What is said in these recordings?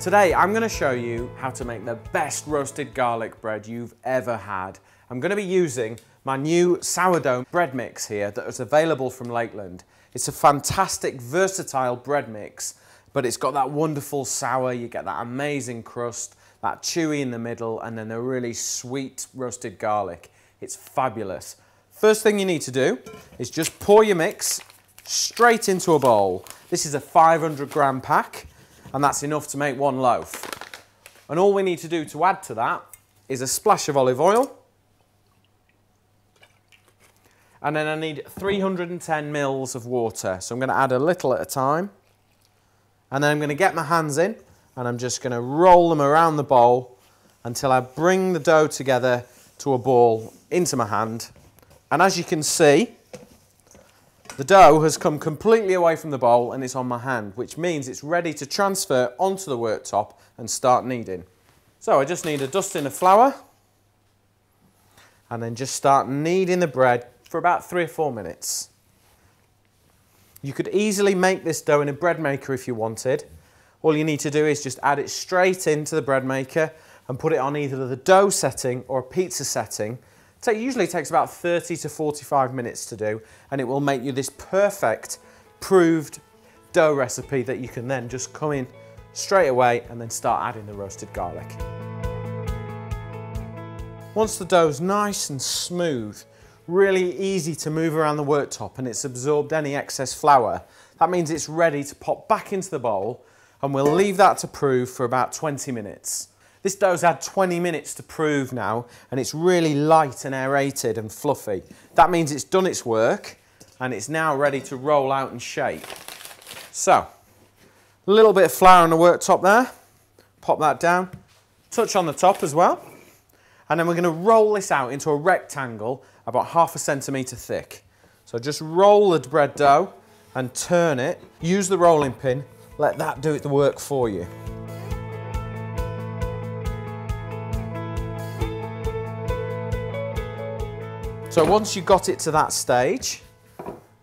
Today I'm going to show you how to make the best roasted garlic bread you've ever had. I'm going to be using my new sourdough bread mix here that is available from Lakeland. It's a fantastic, versatile bread mix, but it's got that wonderful sour, you get that amazing crust, that chewy in the middle, and then a really sweet roasted garlic. It's fabulous. First thing you need to do is just pour your mix straight into a bowl. This is a 500 gram pack, and that's enough to make one loaf. And all we need to do to add to that is a splash of olive oil. And then I need 310 mils of water. So I'm going to add a little at a time. And then I'm going to get my hands in and I'm just going to roll them around the bowl until I bring the dough together to a ball into my hand. And as you can see, the dough has come completely away from the bowl and it's on my hand, which means it's ready to transfer onto the worktop and start kneading. So I just need a dusting of flour and then just start kneading the bread for about 3 or 4 minutes. You could easily make this dough in a bread maker if you wanted. All you need to do is just add it straight into the bread maker and put it on either the dough setting or a pizza setting. It usually takes about 30 to 45 minutes to do, and it will make you this perfect, proved dough recipe that you can then just come in straight away and then start adding the roasted garlic. Once the dough's nice and smooth, really easy to move around the worktop and it's absorbed any excess flour, that means it's ready to pop back into the bowl, and we'll leave that to prove for about 20 minutes. This dough's had 20 minutes to prove now, and it's really light and aerated and fluffy. That means it's done its work, and it's now ready to roll out and shape. So, a little bit of flour on the worktop there. Pop that down. Touch on the top as well. And then we're going to roll this out into a rectangle about 1/2 centimetre thick. So just roll the bread dough and turn it. Use the rolling pin. Let that do the work for you. So once you've got it to that stage,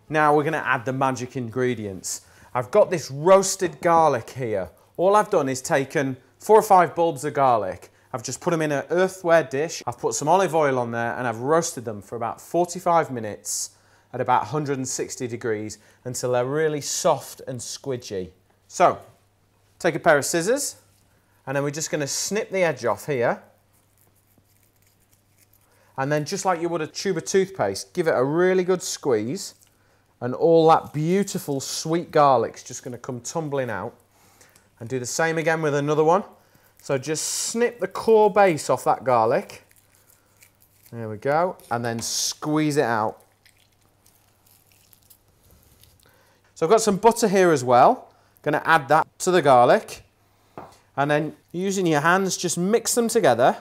now we're going to add the magic ingredients. I've got this roasted garlic here. All I've done is taken 4 or 5 bulbs of garlic. I've just put them in an earthenware dish. I've put some olive oil on there and I've roasted them for about 45 minutes at about 160 degrees until they're really soft and squidgy. So, take a pair of scissors and then we're just going to snip the edge off here. And then just like you would a tube of toothpaste, give it a really good squeeze and all that beautiful sweet garlic's just going to come tumbling out. And do the same again with another one. So just snip the core base off that garlic. There we go. And then squeeze it out. So I've got some butter here as well. Going to add that to the garlic. And then using your hands, just mix them together.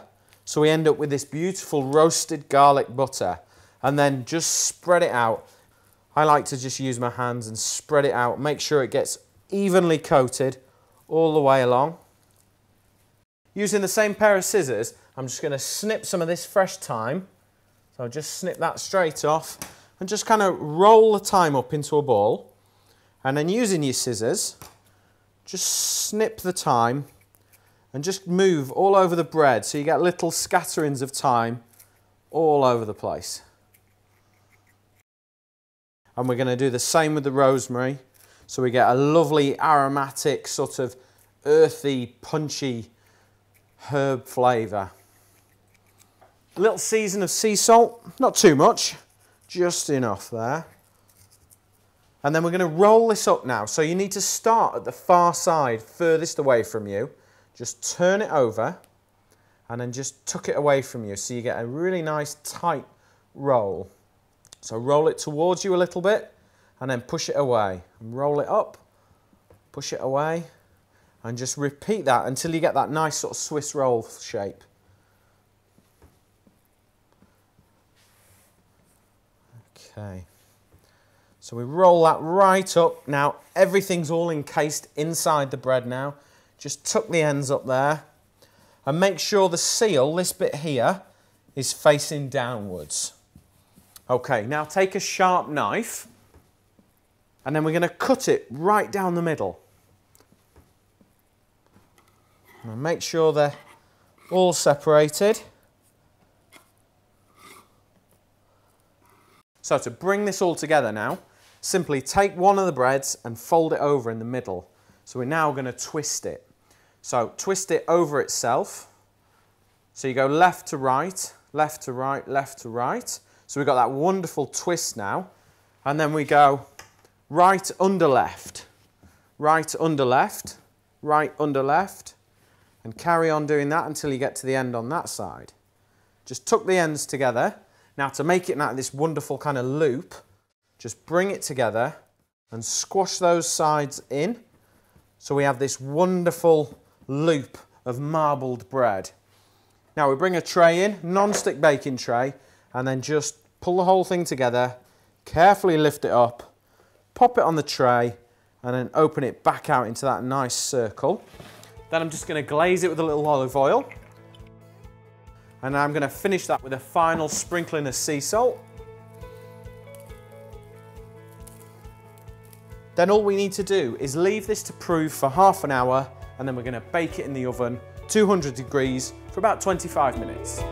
So we end up with this beautiful roasted garlic butter, and then just spread it out. I like to just use my hands and spread it out, make sure it gets evenly coated all the way along. Using the same pair of scissors, I'm just going to snip some of this fresh thyme. So I'll just snip that straight off and just kind of roll the thyme up into a ball. And then using your scissors, just snip the thyme and just move all over the bread so you get little scatterings of thyme all over the place. And we're going to do the same with the rosemary. So we get a lovely aromatic, sort of earthy, punchy herb flavour. A little season of sea salt, not too much, just enough there. And then we're going to roll this up now. So you need to start at the far side, furthest away from you. Just turn it over and then just tuck it away from you so you get a really nice tight roll. So roll it towards you a little bit and then push it away. And roll it up, push it away, and just repeat that until you get that nice sort of Swiss roll shape. Okay. So we roll that right up. Now everything's all encased inside the bread now. Just tuck the ends up there and make sure the seal, this bit here, is facing downwards. Okay, now take a sharp knife and then we're going to cut it right down the middle. And make sure they're all separated. So to bring this all together now, simply take one of the breads and fold it over in the middle. So we're now going to twist it. So twist it over itself. So you go left to right, left to right, left to right. So we've got that wonderful twist now. And then we go right under left, right under left, right under left, and carry on doing that until you get to the end on that side. Just tuck the ends together. Now to make it now this wonderful kind of loop, just bring it together and squash those sides in. So we have this wonderful loop of marbled bread. Now we bring a tray in, non-stick baking tray, and then just pull the whole thing together, carefully lift it up, pop it on the tray, and then open it back out into that nice circle. Then I'm just going to glaze it with a little olive oil. And I'm going to finish that with a final sprinkling of sea salt. Then all we need to do is leave this to prove for half an hour, and then we're going to bake it in the oven, 200 degrees, for about 25 minutes.